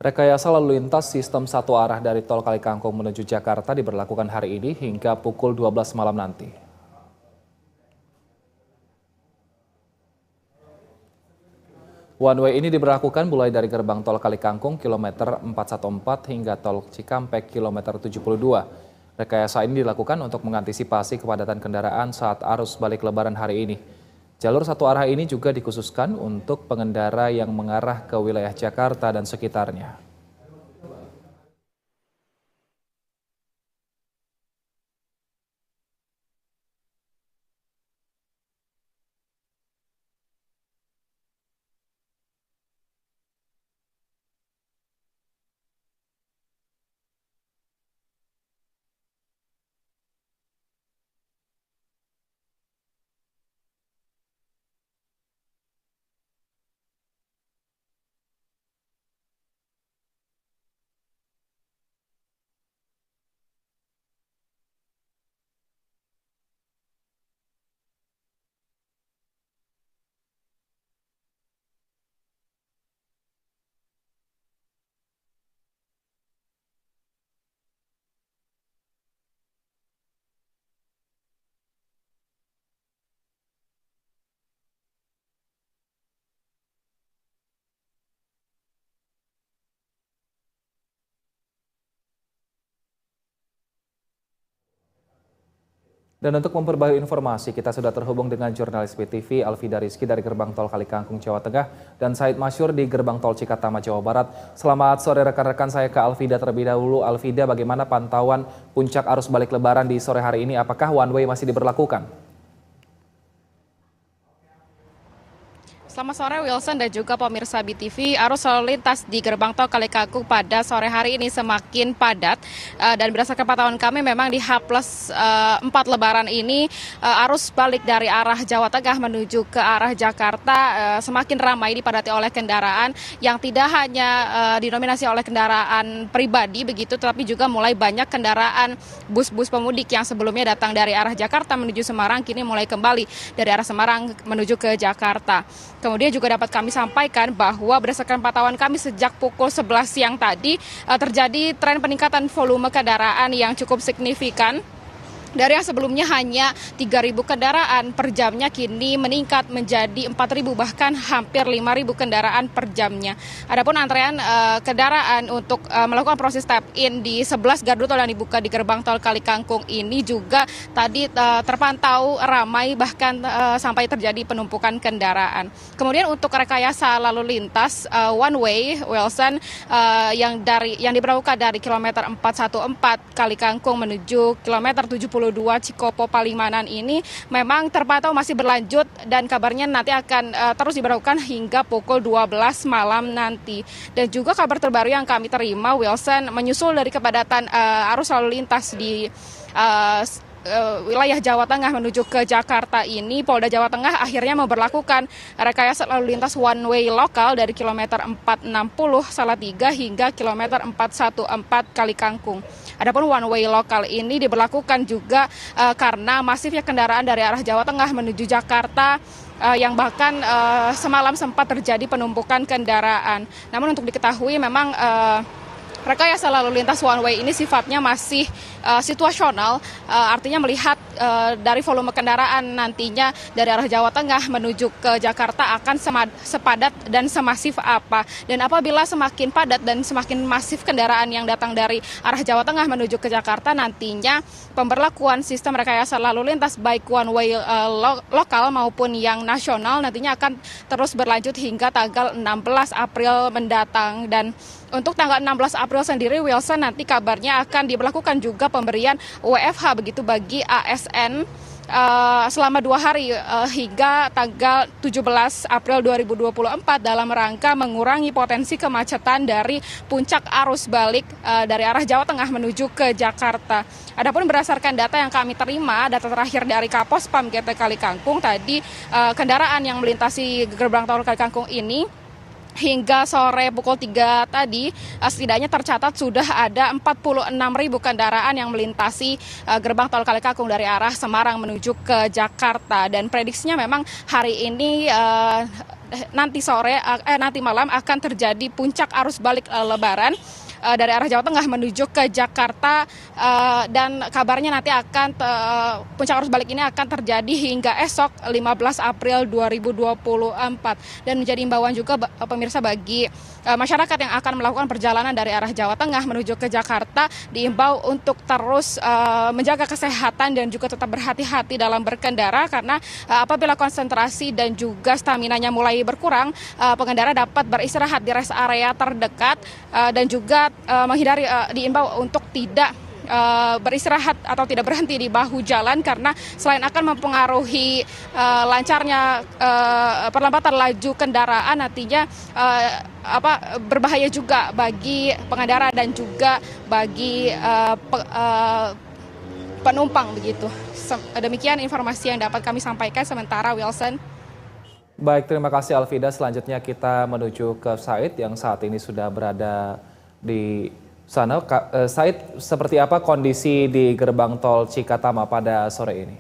Rekayasa lalu lintas sistem satu arah dari Tol Kalikangkung menuju Jakarta diberlakukan hari ini hingga pukul 12 malam nanti. One way ini diberlakukan mulai dari gerbang Tol Kalikangkung kilometer 414 hingga Tol Cikampek kilometer 72. Rekayasa ini dilakukan untuk mengantisipasi kepadatan kendaraan saat arus balik Lebaran hari ini. Jalur satu arah ini juga dikhususkan untuk pengendara yang mengarah ke wilayah Jakarta dan sekitarnya. Dan untuk memperbarui informasi, kita sudah terhubung dengan jurnalis PTV Alvida Rizky dari Gerbang Tol Kalikangkung, Jawa Tengah, dan Said Masyur di Gerbang Tol Cikatama, Jawa Barat. Selamat sore rekan-rekan, saya ke Alvida terlebih dahulu. Alvida, bagaimana pantauan puncak arus balik Lebaran di sore hari ini? Apakah one way masih diberlakukan? Selamat sore Wilson dan juga pemirsa BTV. Arus lalu lintas di gerbang tol Kalikangkung pada sore hari ini semakin padat dan berdasarkan pantauan kami memang di H+4 Lebaran ini arus balik dari arah Jawa Tengah menuju ke arah Jakarta semakin ramai dipadati oleh kendaraan yang tidak hanya dinominasi oleh kendaraan pribadi begitu, tetapi juga mulai banyak kendaraan bus-bus pemudik yang sebelumnya datang dari arah Jakarta menuju Semarang kini mulai kembali dari arah Semarang menuju ke Jakarta. Kemudian juga dapat kami sampaikan bahwa berdasarkan pantauan kami sejak pukul 11 siang tadi terjadi tren peningkatan volume kendaraan yang cukup signifikan. Dari yang sebelumnya hanya 3.000 kendaraan per jamnya kini meningkat menjadi 4.000 bahkan hampir 5.000 kendaraan per jamnya. Adapun antrean kendaraan untuk melakukan proses tap in di 11 gardu tol yang dibuka di gerbang tol Kalikangkung ini juga tadi terpantau ramai bahkan sampai terjadi penumpukan kendaraan. Kemudian untuk rekayasa lalu lintas one way Wilson yang diberlakukan dari kilometer 414 Kalikangkung menuju kilometer 72 Cikopo Palimanan ini memang terpantau masih berlanjut dan kabarnya nanti akan terus diberlakukan hingga pukul 12 malam nanti. Dan juga kabar terbaru yang kami terima Wilson menyusul dari kepadatan arus lalu lintas di wilayah Jawa Tengah menuju ke Jakarta ini, Polda Jawa Tengah akhirnya memberlakukan rekayasa lalu lintas one way lokal dari kilometer 460 Salatiga hingga kilometer 414 Kalikangkung. Adapun one way lokal ini diberlakukan juga karena masifnya kendaraan dari arah Jawa Tengah menuju Jakarta yang bahkan semalam sempat terjadi penumpukan kendaraan. Namun untuk diketahui memang rekayasa lalu lintas one way ini sifatnya masih situasional, artinya melihat dari volume kendaraan nantinya dari arah Jawa Tengah menuju ke Jakarta akan sepadat dan semasif apa. Dan apabila semakin padat dan semakin masif kendaraan yang datang dari arah Jawa Tengah menuju ke Jakarta, nantinya pemberlakuan sistem rekayasa lalu lintas baik one way lokal maupun yang nasional nantinya akan terus berlanjut hingga tanggal 16 April mendatang. Dan untuk tanggal 16 April sendiri Wilson nanti kabarnya akan diberlakukan juga pemberian WFH begitu bagi ASN selama 2 hari hingga tanggal 17 April 2024 dalam rangka mengurangi potensi kemacetan dari puncak arus balik dari arah Jawa Tengah menuju ke Jakarta. Adapun berdasarkan data yang kami terima, data terakhir dari Kapospam GT Kalikangkung tadi kendaraan yang melintasi gerbang tol Kalikangkung ini hingga sore pukul 3 tadi setidaknya tercatat sudah ada 46.000 kendaraan yang melintasi gerbang tol Kalikangkung dari arah Semarang menuju ke Jakarta. Dan prediksinya memang hari ini nanti malam akan terjadi puncak arus balik Lebaran dari arah Jawa Tengah menuju ke Jakarta, dan kabarnya nanti puncak arus balik ini akan terjadi hingga esok 15 April 2024, dan menjadi imbauan juga pemirsa bagi masyarakat yang akan melakukan perjalanan dari arah Jawa Tengah menuju ke Jakarta, diimbau untuk terus menjaga kesehatan dan juga tetap berhati-hati dalam berkendara, karena apabila konsentrasi dan juga staminanya mulai berkurang, pengendara dapat beristirahat di rest area terdekat, dan juga diimbau untuk tidak beristirahat atau tidak berhenti di bahu jalan, karena selain akan mempengaruhi lancarnya perlambatan laju kendaraan, nantinya berbahaya juga bagi pengendara dan juga bagi penumpang begitu. Demikian informasi yang dapat kami sampaikan sementara, Wilson. Baik, terima kasih Alvida. Selanjutnya kita menuju ke Said yang saat ini sudah berada di sana. Said, seperti apa kondisi di gerbang tol Cikatama pada sore ini?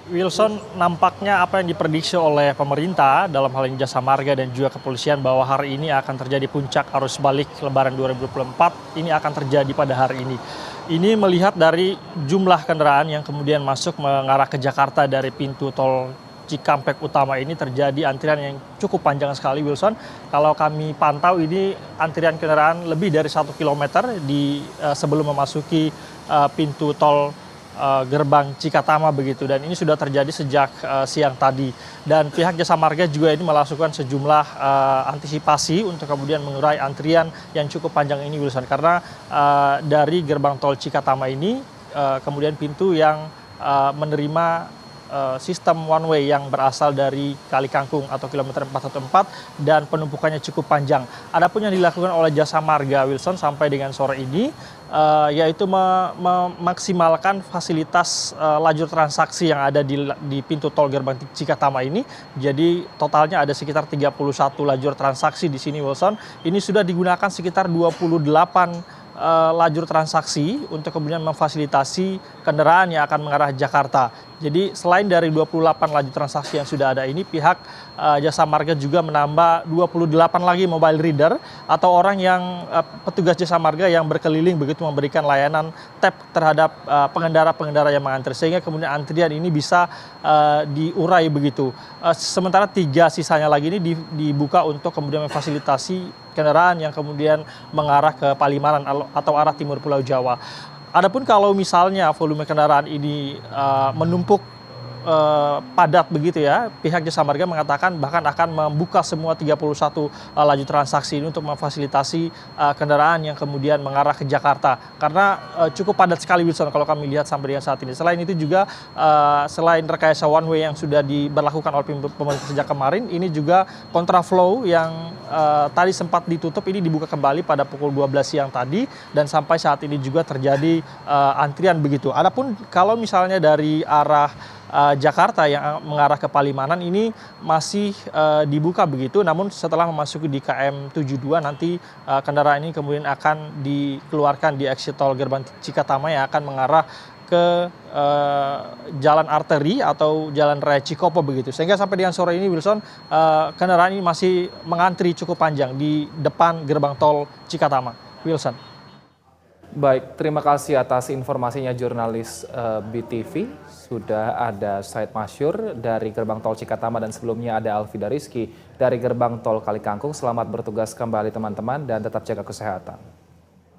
Wilson, nampaknya apa yang diprediksi oleh pemerintah dalam hal ini Jasa Marga dan juga kepolisian bahwa hari ini akan terjadi puncak arus balik Lebaran 2024, ini akan terjadi pada hari ini. Ini melihat dari jumlah kendaraan yang kemudian masuk mengarah ke Jakarta dari pintu tol Cikampek utama ini, terjadi antrian yang cukup panjang sekali, Wilson. Kalau kami pantau ini antrian kendaraan lebih dari 1 km sebelum memasuki pintu tol gerbang Cikatama begitu, dan ini sudah terjadi sejak siang tadi, dan pihak Jasa Marga juga ini melakukan sejumlah antisipasi untuk kemudian mengurai antrian yang cukup panjang ini, Wilson, karena dari gerbang tol Cikatama ini kemudian pintu yang menerima sistem one way yang berasal dari Kali Kangkung atau kilometer 414, dan penumpukannya cukup panjang. Adapun yang dilakukan oleh Jasa Marga, Wilson, sampai dengan sore ini yaitu memaksimalkan fasilitas lajur transaksi yang ada di pintu tol gerbang Cikatama ini. Jadi totalnya ada sekitar 31 lajur transaksi di sini, Wilson. Ini sudah digunakan sekitar 28 lajur transaksi untuk kemudian memfasilitasi kendaraan yang akan mengarah Jakarta. Jadi selain dari 28 lajur transaksi yang sudah ada ini, pihak Jasa Marga juga menambah 28 lagi mobile reader atau orang yang petugas Jasa Marga yang berkeliling begitu memberikan layanan tap terhadap pengendara-pengendara yang mengantri, sehingga kemudian antrian ini bisa diurai begitu. Sementara 3 sisanya lagi ini dibuka untuk kemudian memfasilitasi kendaraan yang kemudian mengarah ke Palimanan atau arah timur Pulau Jawa. Adapun kalau misalnya volume kendaraan ini menumpuk padat begitu ya, pihak Jasa Marga mengatakan bahkan akan membuka semua 31 lajur transaksi ini untuk memfasilitasi kendaraan yang kemudian mengarah ke Jakarta, karena cukup padat sekali, Wilson, kalau kami lihat sampai dengan saat ini. Selain itu juga selain rekayasa one way yang sudah diberlakukan oleh pemerintah sejak kemarin, ini juga kontraflow yang tadi sempat ditutup ini dibuka kembali pada pukul 12 siang tadi, dan sampai saat ini juga terjadi antrian begitu. Adapun kalau misalnya dari arah Jakarta yang mengarah ke Palimanan ini masih dibuka begitu, namun setelah memasuki di KM 72 nanti kendaraan ini kemudian akan dikeluarkan di exit tol gerbang Cikatama yang akan mengarah ke jalan arteri atau jalan raya Cikopo begitu, sehingga sampai dengan sore ini, Wilson, kendaraan ini masih mengantri cukup panjang di depan gerbang tol Cikatama, Wilson. Baik, terima kasih atas informasinya jurnalis BTV. Sudah ada Said Masyur dari gerbang tol Cikatama, dan sebelumnya ada Alvida Rizky dari gerbang tol Kali Kangkung. Selamat bertugas kembali teman-teman dan tetap jaga kesehatan.